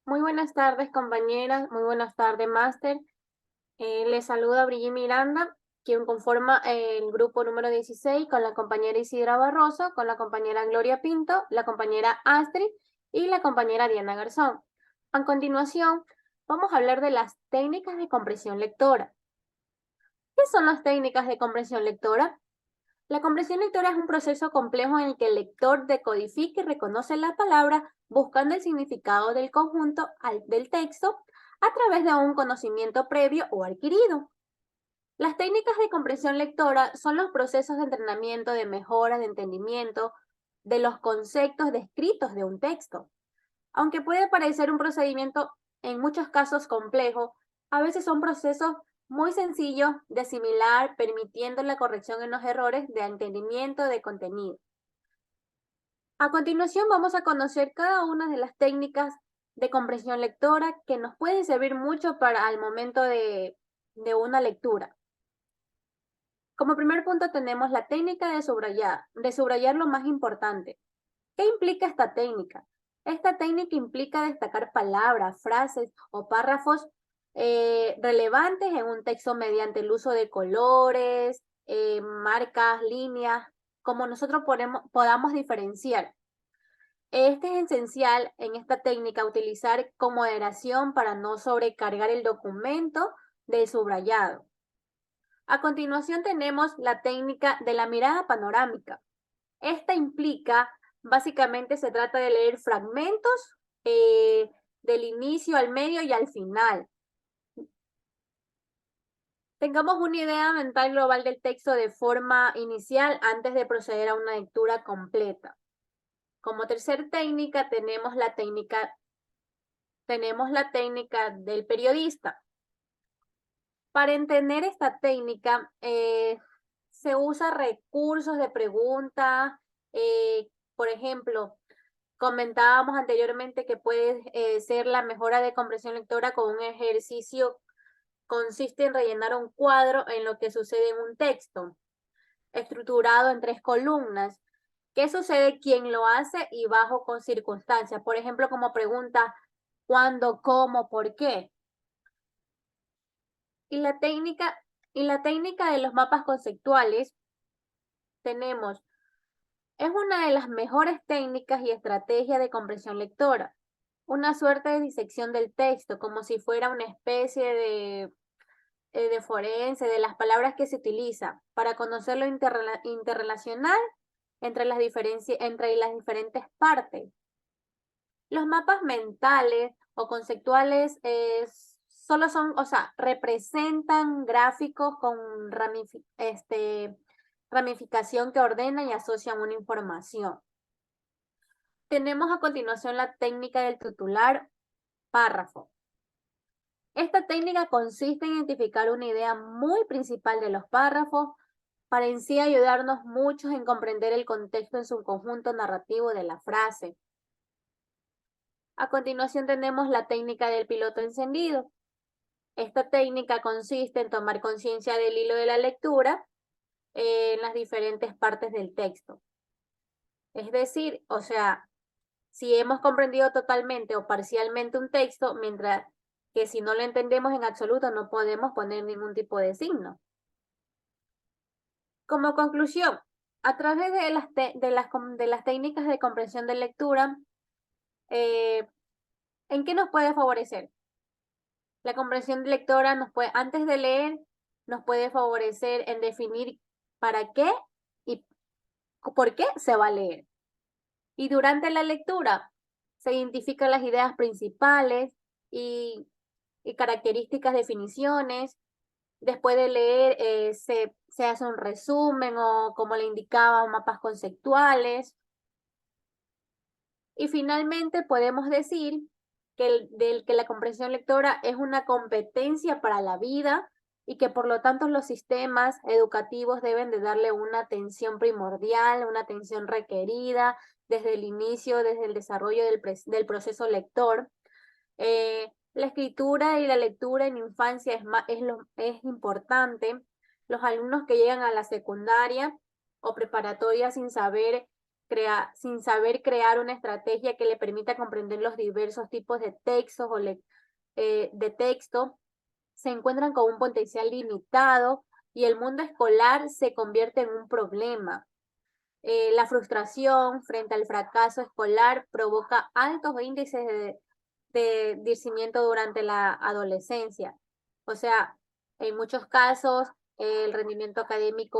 Muy buenas tardes, compañeras. Muy buenas tardes, máster. Les saluda Brigitte Miranda, quien conforma el grupo número 16 con la compañera Isidra Barroso, con la compañera Gloria Pinto, la compañera Astrid y la compañera Diana Garzón. A continuación, vamos a hablar de las técnicas de comprensión lectora. ¿Qué son las técnicas de comprensión lectora? La comprensión lectora es un proceso complejo en el que el lector decodifica y reconoce la palabra buscando el significado del conjunto del texto a través de un conocimiento previo o adquirido. Las técnicas de comprensión lectora son los procesos de entrenamiento de mejora de entendimiento de los conceptos descritos de un texto. Aunque puede parecer un procedimiento en muchos casos complejo, a veces son procesos muy sencillos de asimilar, permitiendo la corrección en los errores de entendimiento de contenido. A continuación vamos a conocer cada una de las técnicas de comprensión lectora que nos pueden servir mucho para el momento de una lectura. Como primer punto tenemos la técnica de subrayar lo más importante. ¿Qué implica esta técnica? Esta técnica implica destacar palabras, frases o párrafos relevantes en un texto mediante el uso de colores, marcas, líneas, como nosotros podamos diferenciar. Este es esencial en esta técnica utilizar con moderación para no sobrecargar el documento del subrayado. A continuación tenemos la técnica de la mirada panorámica. Esta implica, básicamente se trata de leer fragmentos del inicio al medio y al final. Tengamos una idea mental global del texto de forma inicial antes de proceder a una lectura completa. Como tercer técnica tenemos la técnica del periodista. Para entender esta técnica, se usa recursos de pregunta, por ejemplo, comentábamos anteriormente que puede ser la mejora de comprensión lectora con un ejercicio, consiste en rellenar un cuadro en lo que sucede en un texto, estructurado en 3 columnas. ¿Qué sucede? ¿Quién lo hace? Y bajo con circunstancias. Por ejemplo, como pregunta, ¿cuándo, cómo, por qué? Y la técnica de los mapas conceptuales tenemos, es una de las mejores técnicas y estrategias de comprensión lectora. Una suerte de disección del texto, como si fuera una especie de forense, de las palabras que se utilizan para conocer lo interrelacional entre las diferentes partes. Los mapas mentales o conceptuales solo son, o sea, representan gráficos con ramificación que ordenan y asocian una información. Tenemos a continuación la técnica del titular párrafo. Esta técnica consiste en identificar una idea muy principal de los párrafos para en sí ayudarnos mucho en comprender el contexto en su conjunto narrativo de la frase. A continuación tenemos la técnica del piloto encendido. Esta técnica consiste en tomar conciencia del hilo de la lectura en las diferentes partes del texto. Es decir, o sea, si hemos comprendido totalmente o parcialmente un texto, mientras que si no lo entendemos en absoluto no podemos poner ningún tipo de signo. Como conclusión, a través de las técnicas de comprensión de lectura, eh, ¿en qué nos puede favorecer? La comprensión lectora antes de leer, nos puede favorecer en definir para qué y por qué se va a leer. Y durante la lectura se identifican las ideas principales y características, definiciones. Después de leer se hace un resumen o, como le indicaba, mapas conceptuales. Y finalmente podemos decir que la comprensión lectora es una competencia para la vida y que por lo tanto los sistemas educativos deben de darle una atención primordial, una atención requerida desde el inicio, desde el desarrollo del proceso lector. La escritura y la lectura en infancia es importante. Los alumnos que llegan a la secundaria o preparatoria sin saber sin saber crear una estrategia que le permita comprender los diversos tipos de textos de texto, se encuentran con un potencial limitado y el mundo escolar se convierte en un problema. La frustración frente al fracaso escolar provoca altos índices de discernimiento durante la adolescencia. O sea, en muchos casos, el rendimiento académico